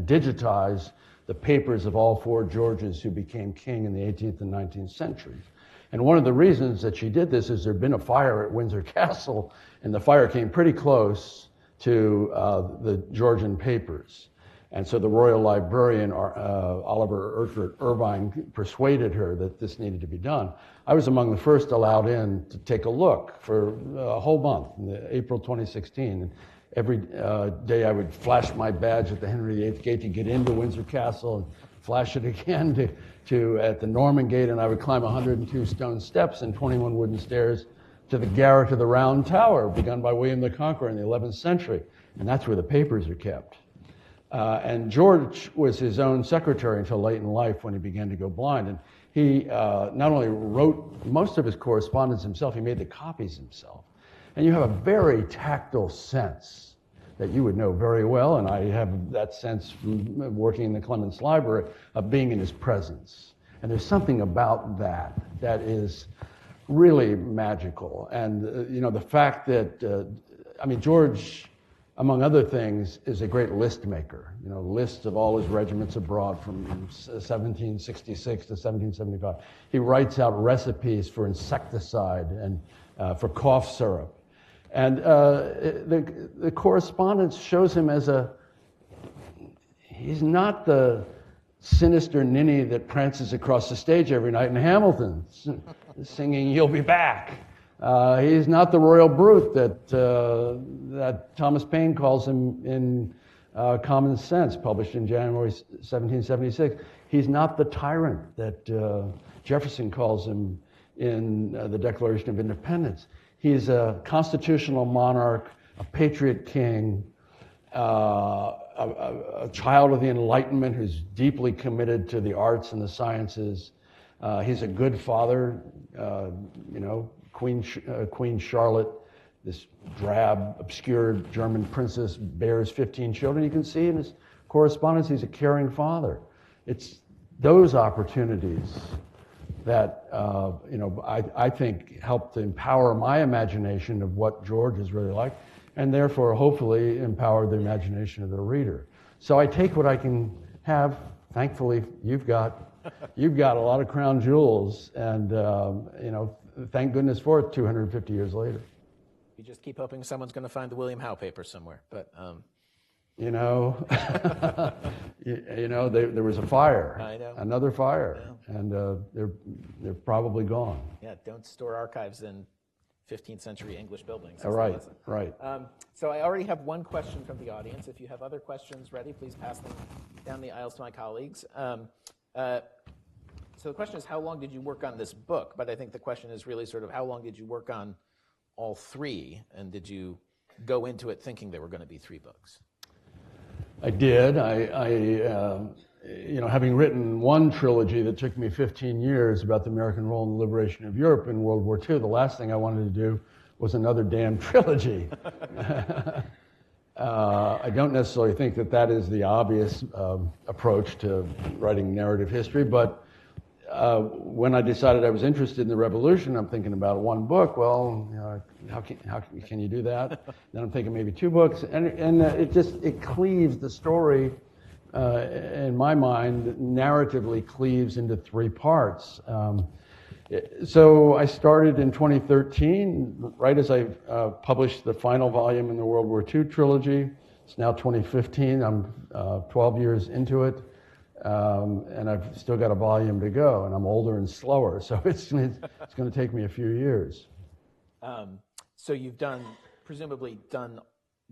digitize the papers of all four Georges who became king in the 18th and 19th centuries. And one of the reasons that she did this is there'd been a fire at Windsor Castle, and the fire came pretty close to the Georgian papers. And so the royal librarian, Oliver Urquhart Irvine, persuaded her that this needed to be done. I was among the first allowed in to take a look for a whole month, in April 2016. And every day I would flash my badge at the Henry VIII gate to get into Windsor Castle, and flash it again to at the Norman Gate, and I would climb 102 stone steps and 21 wooden stairs to the garret of the Round Tower, begun by William the Conqueror in the 11th century. And that's where the papers are kept. And George was his own secretary until late in life when he began to go blind. And he not only wrote most of his correspondence himself, he made the copies himself. And you have a very tactile sense that you would know very well, and I have that sense from working in the Clements Library, of being in his presence. And there's something about that is really magical. And the fact that, George, among other things, is a great list maker. Lists of all his regiments abroad from 1766 to 1775. He writes out recipes for insecticide and for cough syrup. And the correspondence shows him as he's not the sinister ninny that prances across the stage every night in Hamilton, singing "You'll Be Back." He's not the royal brute that Thomas Paine calls him in Common Sense, published in January 1776. He's not the tyrant that Jefferson calls him in the Declaration of Independence. He's a constitutional monarch, a patriot king, a child of the Enlightenment who's deeply committed to the arts and the sciences. He's a good father. Queen Charlotte, this drab, obscure German princess, bears 15 children. You can see in his correspondence he's a caring father. It's those opportunities that I think helped to empower my imagination of what George is really like, and therefore hopefully empower the imagination of the reader. So I take what I can have. Thankfully, you've got a lot of crown jewels, and thank goodness for it 250 years later. You just keep hoping someone's going to find the William Howe paper somewhere, but there was a fire. I know. Another fire, Yeah. and they're probably gone. Yeah, don't store archives in 15th century English buildings. Right, right. So I already have one question from the audience. If you have other questions ready, please pass them down the aisles to my colleagues. So the question is, how long did you work on this book? But I think the question is really sort of, how long did you work on all three? And did you go into it thinking there were going to be 3 books? I did. Having written one trilogy that took me 15 years about the American role in the liberation of Europe in World War II, the last thing I wanted to do was another damn trilogy. I don't necessarily think that is the obvious approach to writing narrative history, but when I decided I was interested in the revolution, I'm thinking about one book. Well, how can you do that? Then I'm thinking maybe 2 books, and it cleaves the story. In my mind, narratively cleaves into 3 parts. So I started in 2013, right as I published the final volume in the World War II trilogy. It's now 2015. I'm 12 years into it. And I've still got a volume to go, and I'm older and slower, so it's going to take me a few years. So you've presumably done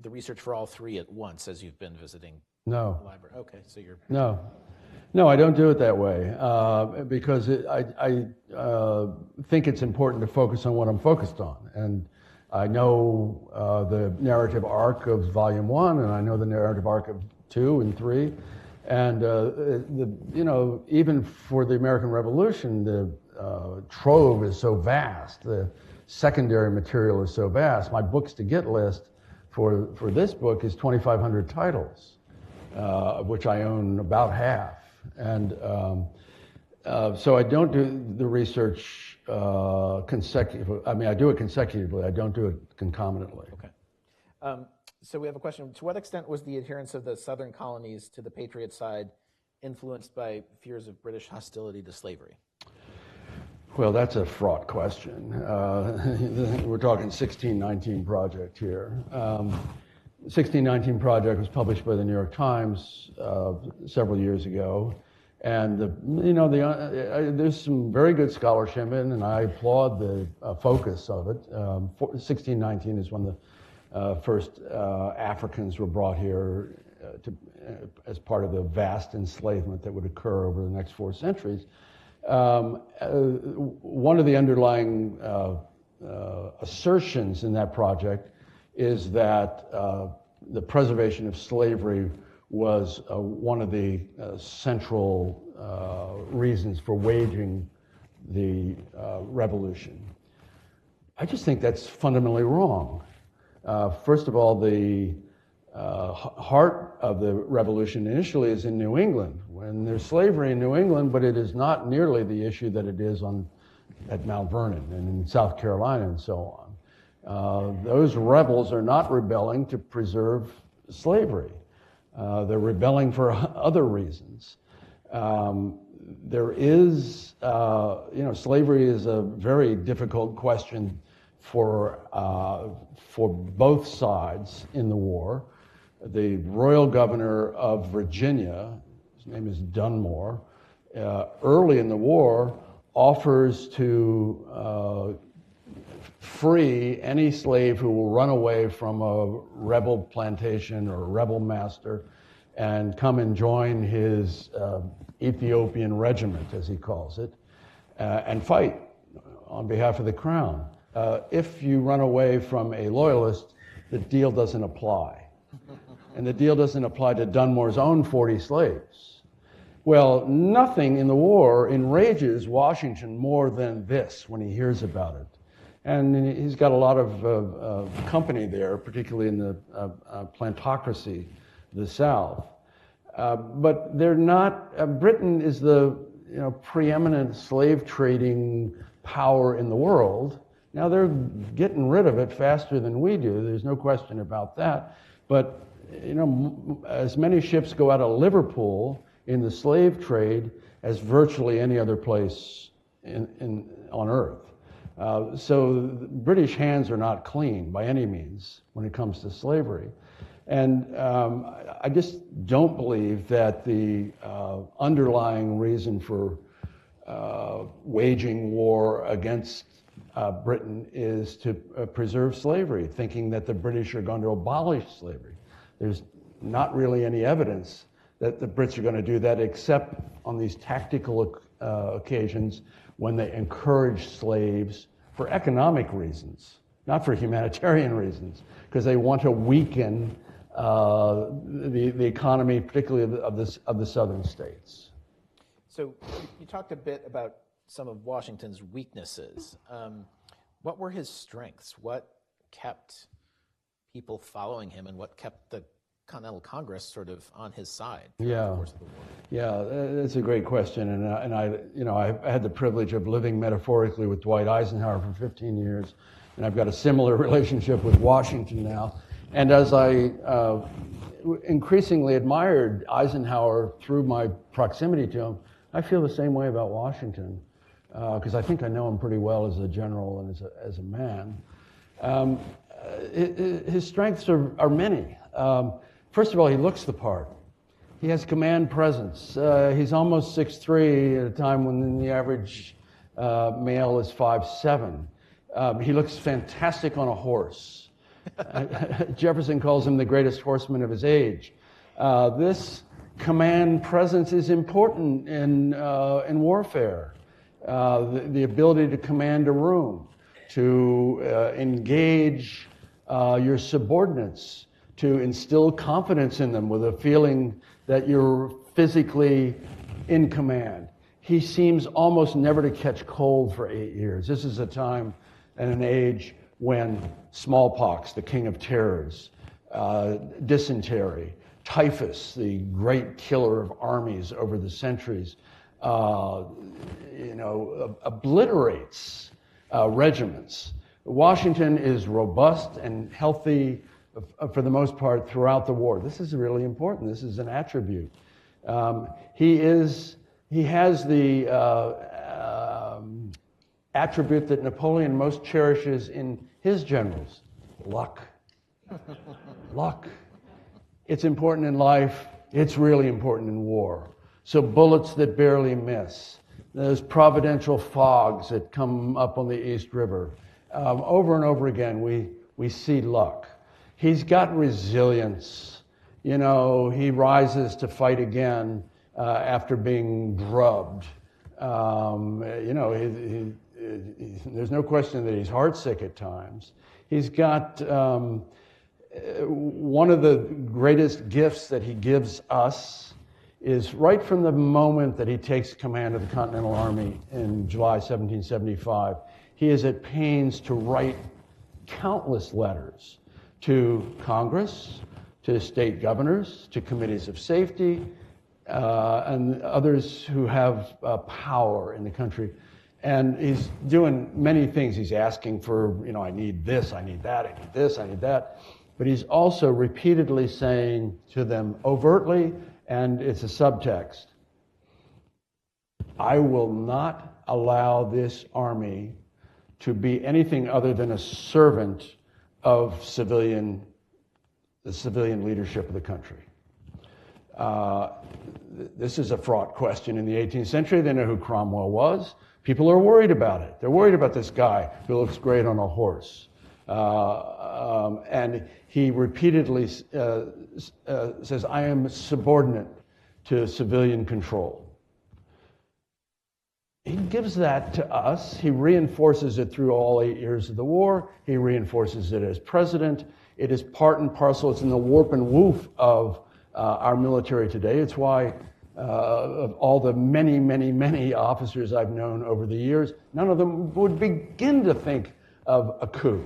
the research for all 3 at once as you've been visiting No. the library. Okay, so you're... No, I don't do it that way, because I think it's important to focus on what I'm focused on. And I know the narrative arc of Volume 1, and I know the narrative arc of 2 and 3. And even for the American Revolution, the trove is so vast. The secondary material is so vast. My books to get list for this book is 2,500 titles, of which I own about half. And so I don't do the research consecutively. I mean, I do it consecutively. I don't do it concomitantly. Okay. So we have a question. To what extent was the adherence of the southern colonies to the Patriot side influenced by fears of British hostility to slavery? Well, that's a fraught question. We're talking 1619 Project here. 1619 Project was published by the New York Times several years ago. And there's some very good scholarship in it, and I applaud the focus of it. 1619 is when the first Africans were brought here as part of the vast enslavement that would occur over the next 4 centuries. One of the underlying assertions in that project is that the preservation of slavery was one of the central reasons for waging the revolution. I just think that's fundamentally wrong. First of all, the heart of the revolution initially is in New England. When there's slavery in New England, but it is not nearly the issue that it is at Mount Vernon and in South Carolina and so on. Those rebels are not rebelling to preserve slavery. They're rebelling for other reasons. There is, slavery is a very difficult question for both sides in the war. The royal governor of Virginia, his name is Dunmore, early in the war offers to free any slave who will run away from a rebel plantation or a rebel master and come and join his Ethiopian regiment, as he calls it, and fight on behalf of the crown. If you run away from a loyalist, the deal doesn't apply. and the deal doesn't apply to Dunmore's own 40 slaves. Well, nothing in the war enrages Washington more than this when he hears about it. And he's got a lot of company there, particularly in the plantocracy, the South. But they're not, Britain is the preeminent slave trading power in the world. Now they're getting rid of it faster than we do. There's no question about that. But as many ships go out of Liverpool in the slave trade as virtually any other place on Earth. So British hands are not clean by any means when it comes to slavery. And I just don't believe that the underlying reason for waging war against Britain is to preserve slavery, thinking that the British are going to abolish slavery. There's not really any evidence that the Brits are going to do that, except on these tactical occasions when they encourage slaves for economic reasons, not for humanitarian reasons, because they want to weaken the economy, particularly of the southern states. So you talked a bit about some of Washington's weaknesses. What were his strengths? What kept people following him, and what kept the Continental Congress sort of on his side throughout the course of the war? Yeah, that's a great question, and I had the privilege of living metaphorically with Dwight Eisenhower for 15 years, and I've got a similar relationship with Washington now. And as I increasingly admired Eisenhower through my proximity to him, I feel the same way about Washington, because I think I know him pretty well as a general and as a man. His strengths are many. First of all, he looks the part. He has command presence. He's almost 6'3" at a time when the average male is 5'7". He looks fantastic on a horse. Jefferson calls him the greatest horseman of his age. This command presence is important in warfare. The ability to command a room, to engage your subordinates, to instill confidence in them with a feeling that you're physically in command. He seems almost never to catch cold for 8 years. This is a time and an age when smallpox, the king of terrors, dysentery, typhus, the great killer of armies over the centuries, obliterates regiments. Washington is robust and healthy for the most part throughout the war. This is really important. This is an attribute. He has the attribute that Napoleon most cherishes in his generals: luck. Luck. It's important in life. It's really important in war. So bullets that barely miss, those providential fogs that come up on the East River. Over and over again, we see luck. He's got resilience. He rises to fight again after being drubbed. There's no question that he's heartsick at times. He's got one of the greatest gifts that he gives us is right from the moment that he takes command of the Continental Army in July 1775, he is at pains to write countless letters to Congress, to state governors, to committees of safety, and others who have power in the country. And he's doing many things. He's asking for, I need this, I need that, I need this, I need that. But he's also repeatedly saying to them overtly, and it's a subtext, I will not allow this army to be anything other than a servant of the civilian leadership of the country. This is a fraught question in the 18th century. They know who Cromwell was. People are worried about it. They're worried about this guy who looks great on a horse. And he repeatedly says, I am subordinate to civilian control. He gives that to us. He reinforces it through all 8 years of the war. He reinforces it as president. It is part and parcel. It's in the warp and woof of our military today. It's why of all the many, many, many officers I've known over the years, none of them would begin to think of a coup.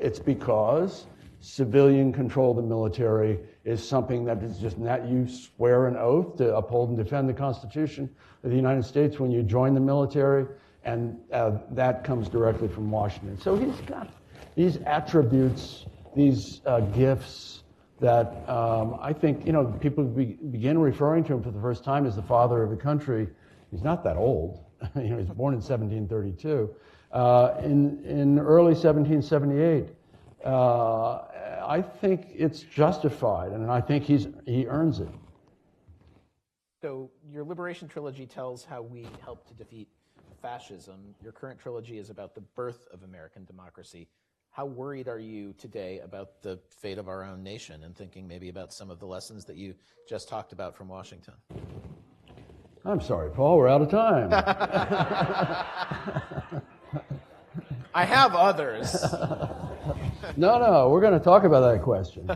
It's because civilian control of the military is something that is just not, you swear an oath to uphold and defend the Constitution of the United States when you join the military, and that comes directly from Washington. So he's got these attributes, these gifts that I think, people begin referring to him for the first time as the father of the country. He's not that old. He was born in 1732. In early 1778, I think it's justified, and I think he earns it. So your Liberation Trilogy tells how we helped to defeat fascism. Your current trilogy is about the birth of American democracy. How worried are you today about the fate of our own nation, and thinking maybe about some of the lessons that you just talked about from Washington? I'm sorry, Paul, we're out of time. I have others. No, we're going to talk about that question.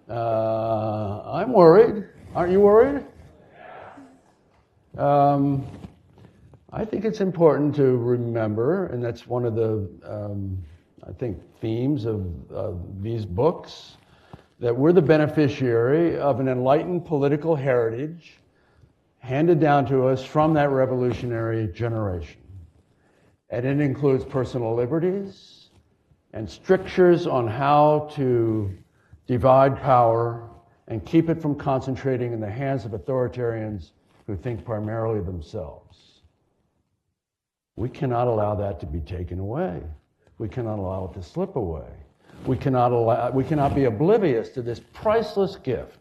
I'm worried. Aren't you worried? I think it's important to remember, and that's one of the, I think, themes of these books, that we're the beneficiary of an enlightened political heritage handed down to us from that revolutionary generation. And it includes personal liberties and strictures on how to divide power and keep it from concentrating in the hands of authoritarians who think primarily of themselves. We cannot allow that to be taken away. We cannot allow it to slip away. We cannot be oblivious to this priceless gift,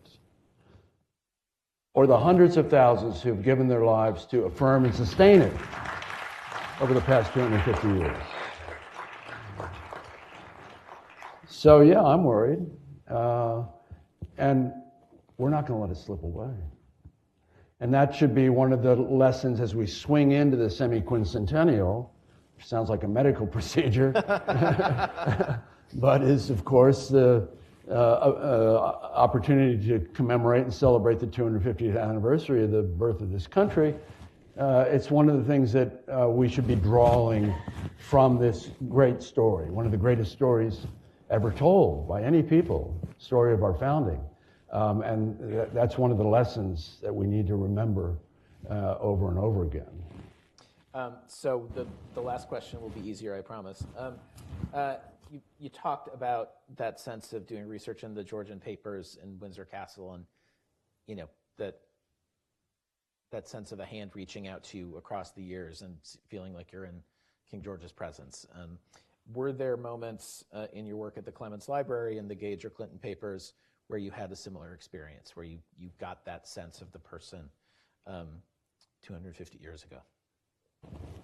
or the hundreds of thousands who've given their lives to affirm and sustain it over the past 250 years. So yeah, I'm worried. And we're not going to let it slip away. And that should be one of the lessons as we swing into the semi-quincentennial, which sounds like a medical procedure, but is, of course, the opportunity to commemorate and celebrate the 250th anniversary of the birth of this country. It's one of the things that we should be drawing from this great story, one of the greatest stories ever told by any people, story of our founding. And that's one of the lessons that we need to remember over and over again. So the last question will be easier, I promise. You talked about that sense of doing research in the Georgian papers in Windsor Castle, and that sense of a hand reaching out to you across the years and feeling like you're in King George's presence. Were there moments in your work at the Clements Library and the Gage or Clinton papers where you had a similar experience, where you got that sense of the person 250 years ago?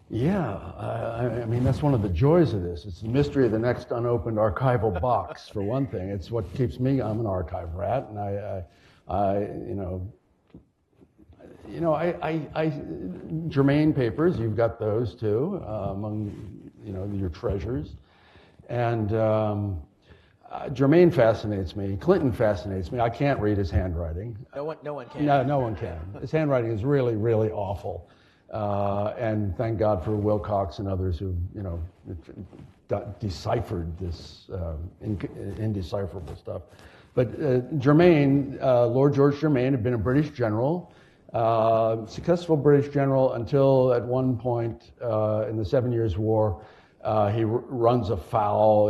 Yeah, I mean, that's one of the joys of this. It's the mystery of the next unopened archival box, for one thing. It's what keeps me, I'm an archive rat, and Germain papers, you've got those too, among, your treasures. And Germain fascinates me. Clinton fascinates me. I can't read his handwriting. No one can. No one can. His handwriting is really, really awful. And thank God for Wilcox and others who, deciphered this indecipherable stuff. But Germain, Lord George Germain, had been a British general, successful British general until at one point in the 7 Years' War, he runs afoul.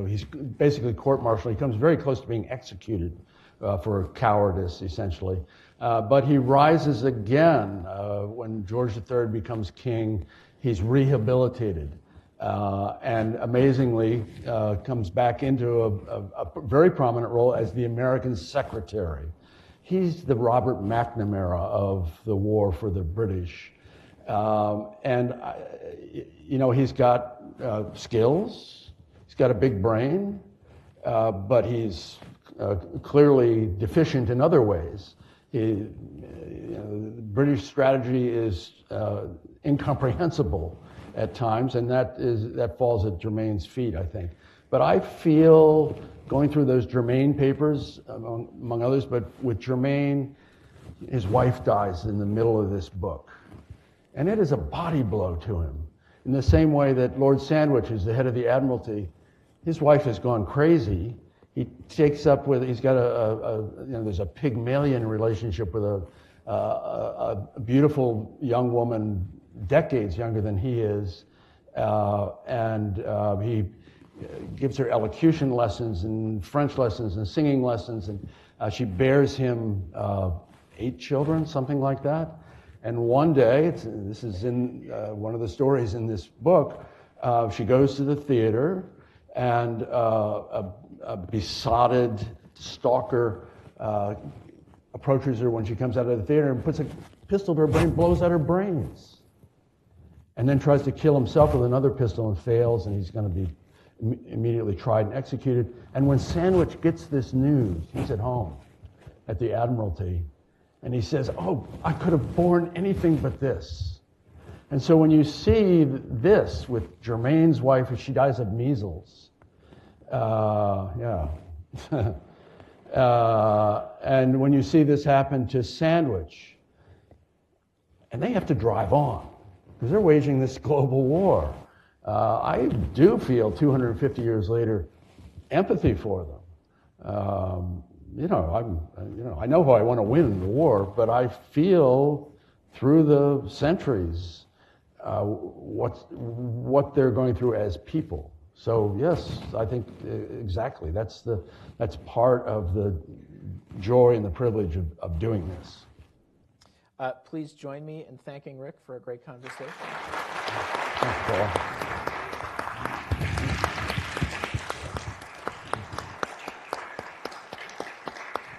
He's basically court-martialed. He comes very close to being executed for cowardice, essentially. But he rises again when George III becomes king. He's rehabilitated and amazingly comes back into a very prominent role as the American secretary. He's the Robert McNamara of the war for the British. He's got skills, he's got a big brain, but he's clearly deficient in other ways. The British strategy is incomprehensible at times, and that falls at Germain's feet, I think. But I feel, going through those Germain papers, among others, but with Germain, his wife dies in the middle of this book. And it is a body blow to him. In the same way that Lord Sandwich, who's the head of the Admiralty, his wife has gone crazy. He takes up with, he's got there's a Pygmalion relationship with a beautiful young woman, decades younger than he is, and he gives her elocution lessons and French lessons and singing lessons, and she bears him 8 children, something like that. And one day, this is in one of the stories in this book, she goes to the theater, and a besotted stalker approaches her when she comes out of the theater and puts a pistol to her brain, blows out her brains, and then tries to kill himself with another pistol and fails, and he's going to be immediately tried and executed. And when Sandwich gets this news, he's at home at the Admiralty, and he says, "Oh, I could have borne anything but this." And so when you see this with Germain's wife, as she dies of measles, and when you see this happen to Sandwich, and they have to drive on, because they're waging this global war. I do feel 250 years later empathy for them. I know how I want to win the war, but I feel through the centuries what they're going through as people. So yes, I think exactly that's part of the joy and the privilege of doing this. Please join me in thanking Rick for a great conversation. Thanks, Paul.